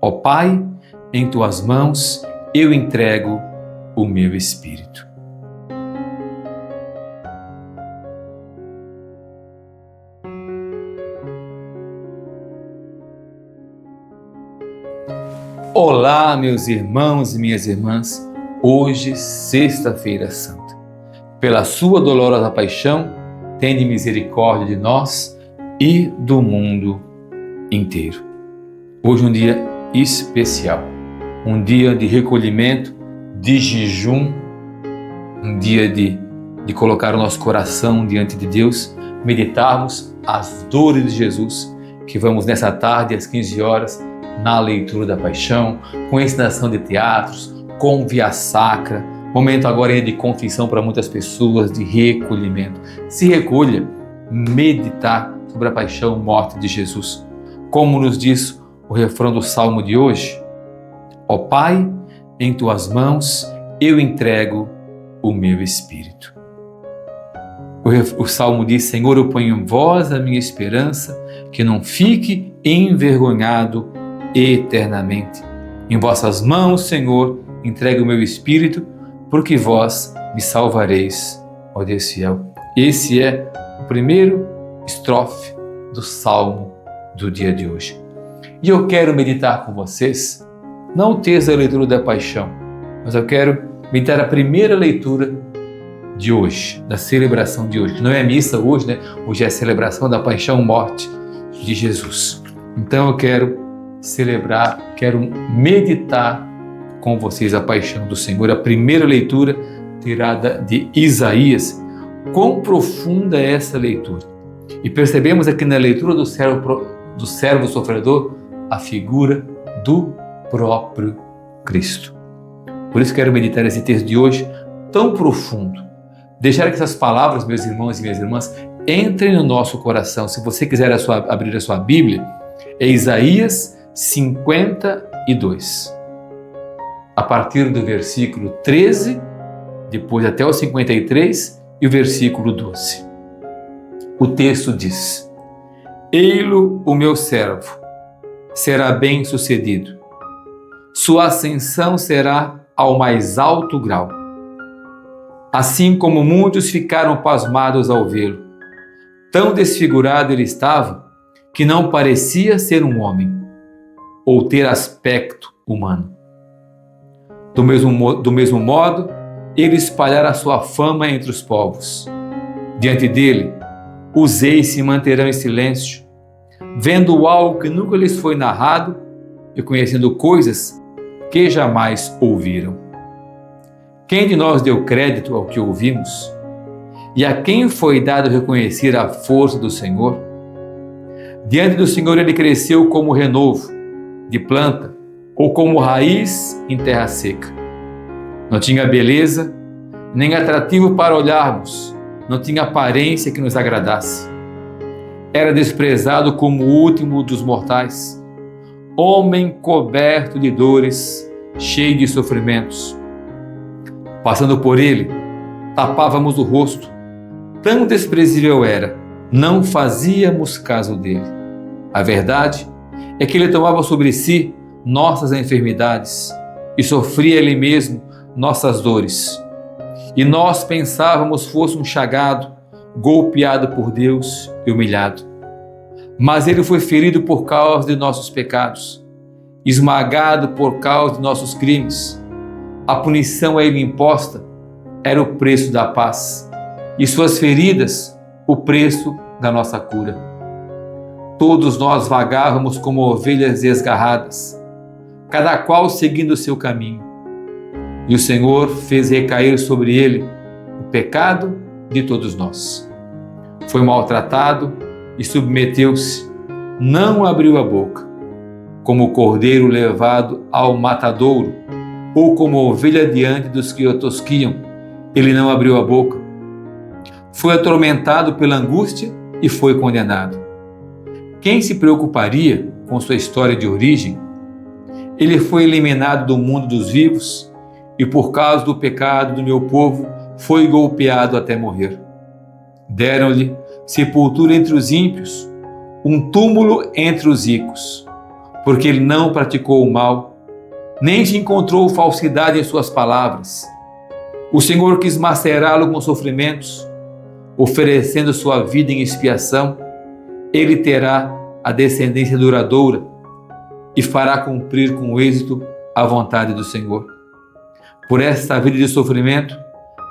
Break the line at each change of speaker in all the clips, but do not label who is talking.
Ó Pai, em tuas mãos eu entrego o meu espírito. Olá, meus irmãos e minhas irmãs, hoje, sexta-feira santa. Pela sua dolorosa paixão, tende misericórdia de nós e do mundo inteiro. Hoje um dia especial, um dia de recolhimento, de jejum, um dia de colocar o nosso coração diante de Deus, meditarmos as dores de Jesus, que vamos nessa tarde às 15 horas, na leitura da paixão, com encenação de teatros, com via sacra, momento agora de confissão para muitas pessoas, de recolhimento. Se recolha, meditar sobre a paixão e morte de Jesus. Como nos diz o refrão do Salmo de hoje, ó Pai, em tuas mãos eu entrego o meu espírito. O Salmo diz, Senhor, eu ponho em vós a minha esperança, que não fique envergonhado eternamente. Em vossas mãos, Senhor, entrego o meu espírito, porque vós me salvareis, ó Deus fiel. Esse é o primeiro estrofe do Salmo do dia de hoje. E eu quero meditar com vocês, não o texto da leitura da paixão, mas eu quero meditar a primeira leitura de hoje, da celebração de hoje, que não é missa hoje, né? Hoje é a celebração da paixão e morte de Jesus. Então eu quero celebrar, quero meditar com vocês a paixão do Senhor, a primeira leitura tirada de Isaías. Quão profunda é essa leitura! E percebemos aqui na leitura do servo sofredor a figura do próprio Cristo. Por isso quero meditar esse texto de hoje tão profundo. Deixar que essas palavras, meus irmãos e minhas irmãs, entrem no nosso coração. Se você quiser abrir a sua Bíblia, é Isaías 52. A partir do versículo 13, depois até o 53 e o versículo 12. O texto diz, Ei-lo, o meu servo, será bem sucedido. Sua ascensão será ao mais alto grau. Assim como muitos ficaram pasmados ao vê-lo, tão desfigurado ele estava que não parecia ser um homem ou ter aspecto humano. Do mesmo modo, ele espalhará a sua fama entre os povos. Diante dele, os reis se manterão em silêncio, vendo algo que nunca lhes foi narrado e conhecendo coisas que jamais ouviram. Quem de nós deu crédito ao que ouvimos? E a quem foi dado reconhecer a força do Senhor? Diante do Senhor ele cresceu como renovo de planta ou como raiz em terra seca. Não tinha beleza, nem atrativo para olharmos, não tinha aparência que nos agradasse. Era desprezado como o último dos mortais, homem coberto de dores, cheio de sofrimentos. Passando por ele, tapávamos o rosto, tão desprezível era, não fazíamos caso dele. A verdade é que ele tomava sobre si nossas enfermidades e sofria ele mesmo nossas dores. E nós pensávamos fosse um chagado, golpeado por Deus e humilhado. Mas ele foi ferido por causa de nossos pecados, esmagado por causa de nossos crimes. A punição a ele imposta era o preço da paz, e suas feridas o preço da nossa cura. Todos nós vagávamos como ovelhas desgarradas, cada qual seguindo o seu caminho. E o Senhor fez recair sobre ele o pecado de todos nós. Foi maltratado e submeteu-se, não abriu a boca, como o cordeiro levado ao matadouro, ou como ovelha diante dos que o tosquiam, ele não abriu a boca. Foi atormentado pela angústia e foi condenado. Quem se preocuparia com sua história de origem? Ele foi eliminado do mundo dos vivos e por causa do pecado do meu povo foi golpeado até morrer. Deram-lhe sepultura entre os ímpios, um túmulo entre os ricos, porque ele não praticou o mal, nem te encontrou falsidade em suas palavras. O Senhor quis macerá-lo com sofrimentos, oferecendo sua vida em expiação. Ele terá a descendência duradoura e fará cumprir com êxito a vontade do Senhor. Por esta vida de sofrimento,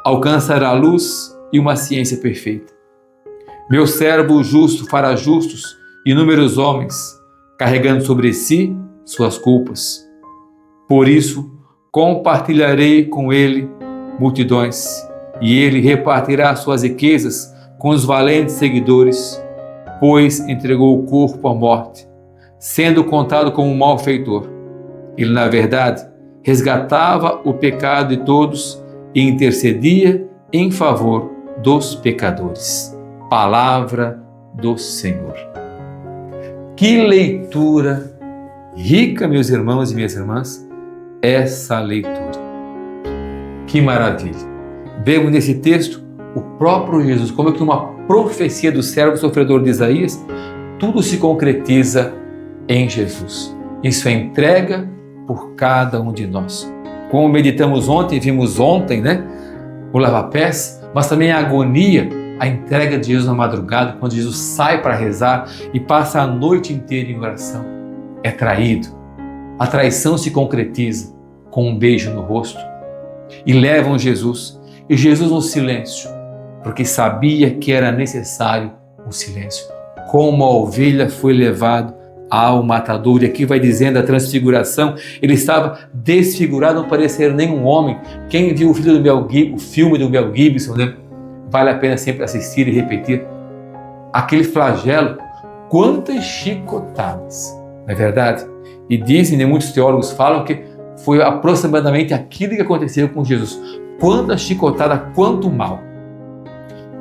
alcançará a luz e uma ciência perfeita. Meu servo justo fará justos inúmeros homens, carregando sobre si suas culpas. Por isso, compartilharei com ele multidões, e ele repartirá suas riquezas com os valentes seguidores, pois entregou o corpo à morte, sendo contado como um malfeitor. Ele, na verdade, resgatava o pecado de todos e intercedia em favor dos pecadores. Palavra do Senhor. Que leitura rica, meus irmãos e minhas irmãs, essa leitura. Que maravilha! Vemos nesse texto o próprio Jesus, como que uma profecia do servo sofredor de Isaías, tudo se concretiza em Jesus. Isso é entrega por cada um de nós. Como meditamos ontem, vimos ontem, o lava-pés, mas também a agonia, a entrega de Jesus na madrugada, quando Jesus sai para rezar e passa a noite inteira em oração. É traído. A traição se concretiza com um beijo no rosto. E levam Jesus. E Jesus no silêncio, porque sabia que era necessário o silêncio. Como a ovelha foi levado ao matador. E aqui vai dizendo a transfiguração. Ele estava desfigurado, não parecia nenhum homem. Quem viu o filme do Mel Gibson, vale a pena sempre assistir e repetir. Aquele flagelo, quantas chicotadas, não é verdade? E dizem, muitos teólogos falam que foi aproximadamente aquilo que aconteceu com Jesus. Quanta chicotada, quanto mal.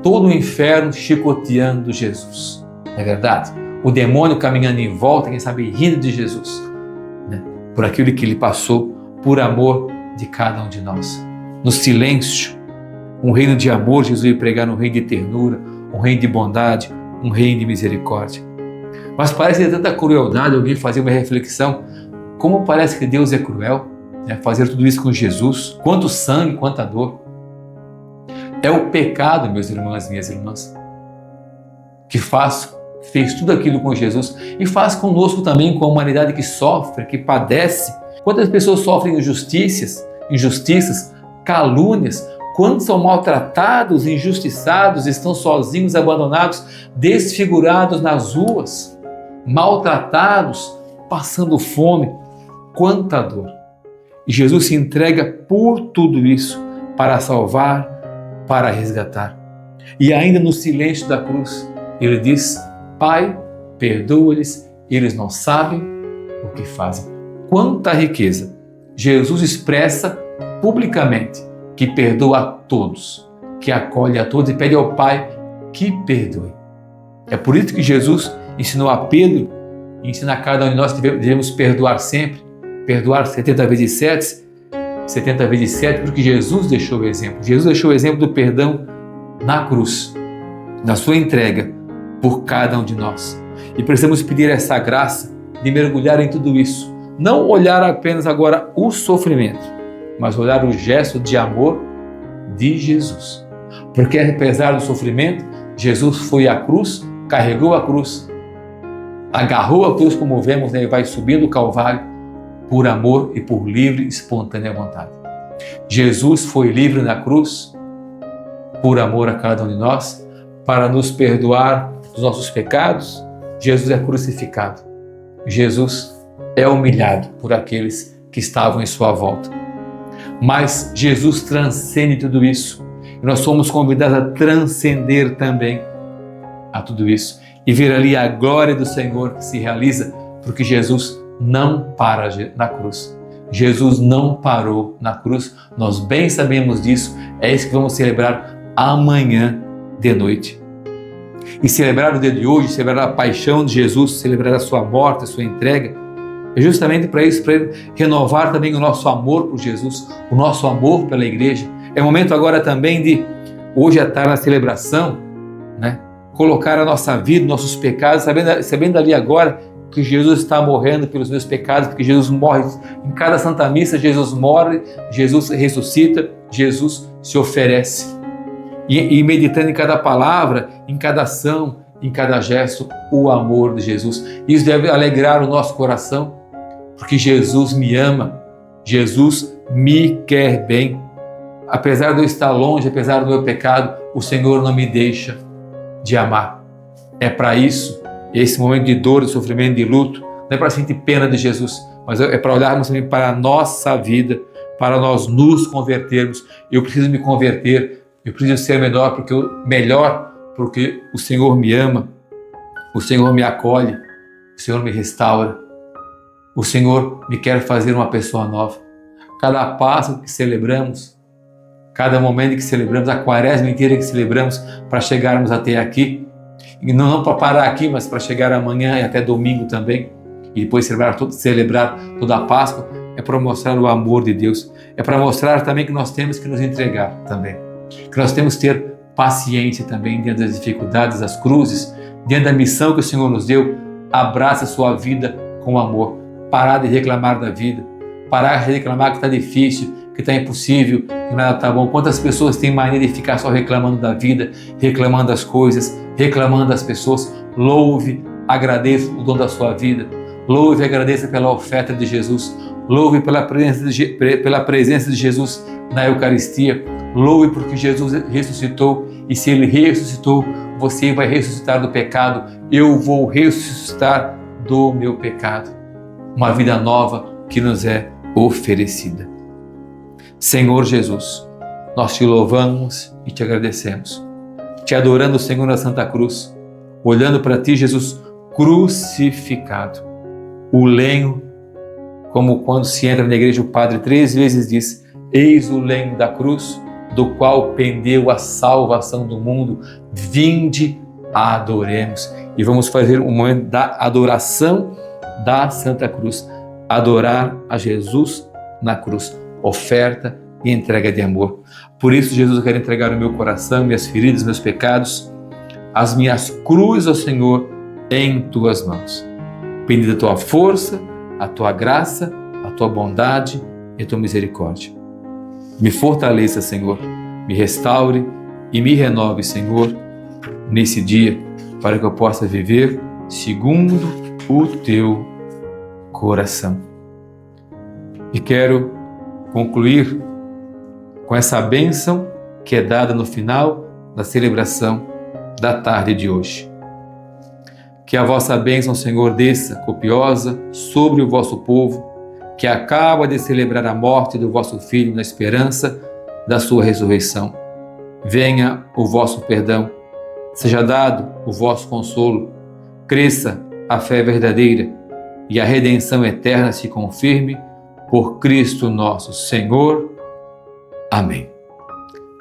Todo o inferno chicoteando Jesus, não é verdade? O demônio caminhando em volta, quem sabe rindo de Jesus, por aquilo que ele passou, por amor de cada um de nós. No silêncio, um reino de amor, Jesus veio pregar um reino de ternura, um reino de bondade, um reino de misericórdia. Mas parece ter tanta crueldade, alguém fazer uma reflexão, como parece que Deus é cruel, fazer tudo isso com Jesus, quanto sangue, quanta dor. É o pecado, meus irmãos e minhas irmãs, que fez tudo aquilo com Jesus e faz conosco também, com a humanidade que sofre, que padece. Quantas pessoas sofrem injustiças, calúnias, quantos são maltratados, injustiçados, estão sozinhos, abandonados, desfigurados nas ruas, maltratados, passando fome, quanta dor. E Jesus se entrega por tudo isso para salvar, para resgatar. E ainda no silêncio da cruz, ele diz: Pai, perdoa-lhes, eles não sabem o que fazem. Quanta riqueza! Jesus expressa publicamente que perdoa a todos, que acolhe a todos e pede ao Pai que perdoe. É por isso que Jesus ensinou a Pedro, e ensina a cada um de nós que devemos perdoar sempre, perdoar 70 vezes 7, porque Jesus deixou o exemplo. Jesus deixou o exemplo do perdão na cruz, na sua entrega por cada um de nós. E precisamos pedir essa graça de mergulhar em tudo isso. Não olhar apenas agora o sofrimento, mas olhar o gesto de amor de Jesus. Porque apesar do sofrimento, Jesus foi à cruz, carregou a cruz, agarrou a cruz, como vemos, e vai subindo o Calvário por amor e por livre e espontânea vontade. Jesus foi livre na cruz por amor a cada um de nós, para nos perdoar dos nossos pecados. Jesus é crucificado. Jesus é humilhado por aqueles que estavam em sua volta. Mas Jesus transcende tudo isso. E nós somos convidados a transcender também a tudo isso e ver ali a glória do Senhor que se realiza, porque Jesus não para na cruz. Jesus não parou na cruz. Nós bem sabemos disso. É isso que vamos celebrar amanhã de noite. E celebrar o dia de hoje, celebrar a paixão de Jesus, celebrar a sua morte, a sua entrega, é justamente para isso, para renovar também o nosso amor por Jesus, o nosso amor pela igreja. É momento agora também de, hoje à tarde na celebração, colocar a nossa vida, nossos pecados, sabendo ali agora que Jesus está morrendo pelos meus pecados, porque Jesus morre em cada Santa Missa, Jesus morre, Jesus ressuscita, Jesus se oferece. E meditando em cada palavra, em cada ação, em cada gesto, o amor de Jesus. Isso deve alegrar o nosso coração, porque Jesus me ama, Jesus me quer bem. Apesar de eu estar longe, apesar do meu pecado, o Senhor não me deixa de amar. É para isso, esse momento de dor, de sofrimento, de luto, não é para sentir pena de Jesus, mas é para olharmos também para a nossa vida, para nós nos convertermos. Eu preciso me converter, eu preciso ser melhor, porque o Senhor me ama, o Senhor me acolhe, o Senhor me restaura, o Senhor me quer fazer uma pessoa nova. Cada passo que celebramos, cada momento que celebramos, a quaresma inteira que celebramos para chegarmos até aqui, e não para parar aqui, mas para chegar amanhã e até domingo também, e depois celebrar toda a Páscoa, é para mostrar o amor de Deus, é para mostrar também que nós temos que nos entregar também, que nós temos que ter paciência também diante das dificuldades, das cruzes, diante da missão que o Senhor nos deu. Abraça a sua vida com amor, parar de reclamar da vida, parar de reclamar que está difícil, que está impossível, que nada está bom. Quantas pessoas têm mania de ficar só reclamando da vida, reclamando das coisas, reclamando das pessoas? Louve, agradeça o dom da sua vida, louve e agradeça pela oferta de Jesus, louve pela presença de Jesus na Eucaristia, louve porque Jesus ressuscitou, e se Ele ressuscitou, você vai ressuscitar do pecado, eu vou ressuscitar do meu pecado. Uma vida nova que nos é oferecida. Senhor Jesus, nós te louvamos e te agradecemos, te adorando, Senhor, na Santa Cruz, olhando para ti, Jesus, crucificado. O lenho, como quando se entra na igreja, o padre 3 vezes diz: eis o lenho da cruz, do qual pendeu a salvação do mundo, vinde, adoremos. E vamos fazer um momento da adoração da Santa Cruz, adorar a Jesus na cruz, oferta e entrega de amor. Por isso, Jesus, eu quero entregar o meu coração, minhas feridas, meus pecados, as minhas cruzes ao Senhor em tuas mãos. Pedindo a tua força, a tua graça, a tua bondade e a tua misericórdia. Me fortaleça, Senhor, me restaure e me renove, Senhor, nesse dia, para que eu possa viver segundo o teu coração. E quero concluir com essa bênção que é dada no final da celebração da tarde de hoje. Que a vossa bênção, Senhor, desça copiosa sobre o vosso povo, que acaba de celebrar a morte do vosso Filho na esperança da sua ressurreição. Venha o vosso perdão, seja dado o vosso consolo, cresça a fé verdadeira e a redenção eterna se confirme por Cristo nosso Senhor. Amém.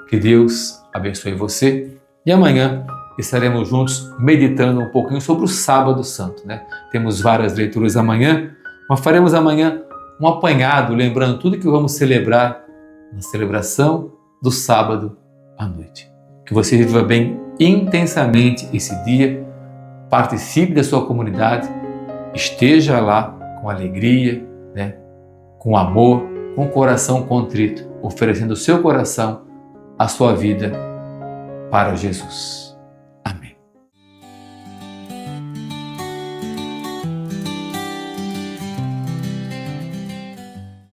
Que Deus abençoe você e amanhã estaremos juntos meditando um pouquinho sobre o Sábado Santo, né? Temos várias leituras amanhã, mas faremos amanhã um apanhado, lembrando tudo que vamos celebrar na celebração do sábado à noite. Que você viva bem intensamente esse dia, participe da sua comunidade, esteja lá com alegria, né? Com amor, com o coração contrito, oferecendo o seu coração, a sua vida para Jesus.